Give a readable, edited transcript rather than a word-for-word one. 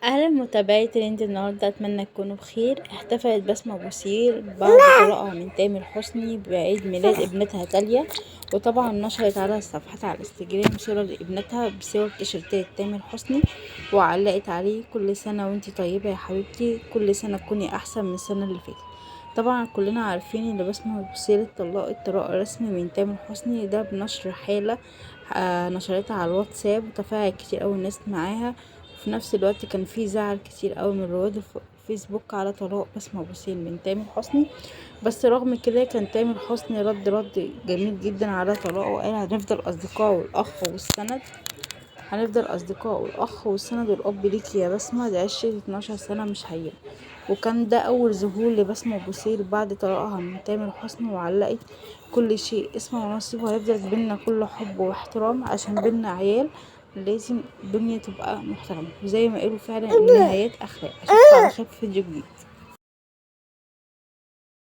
أهلا متابعي ترند النهاردة، أتمنى تكونوا بخير. احتفلت بسمة بوسيل بعد طلاقها من تامر حسني بعيد ميلاد ابنتها تاليا، وطبعا نشرت على صفحتها على الانستجرام صورة لابنتها بصور تيشيرتات تامر حسني، وعلقت عليه: كل سنة وانتي طيبة يا حبيبتي، كل سنة تكوني أحسن من السنة اللي فاتت. طبعا كلنا عارفين ان بسمة بوسيل اتطلقت طلاق رسمي من تامر حسني، ده بنشر حالة نشرتها على الواتساب، وتفاعل كتير اوي الناس معاها. وفي نفس الوقت كان في زعل كتير اوي من رواد الفيسبوك على طلاق بسمة بوسيل من تامر حسني. بس رغم كده كان تامر حسني رد جميل جدا على طلاقه، وقال: هنفضل أصدقاء والأخ والسند والأب ليكي يا بسمة، دي عشرة 12 سنة مش هين. وكان ده أول ظهور لبسمة بوسيل بعد طلاقها من تامر حسني، وعلقت: كل شيء اسمه ونصيب، وهيفضل بينا كل حب واحترام، عشان بينا عيال لازم الدنيا تبقى محترمة، وزي ما قالوا فعلا النهايات أخلاق. أشوفكوا على خير في فيديو جديد.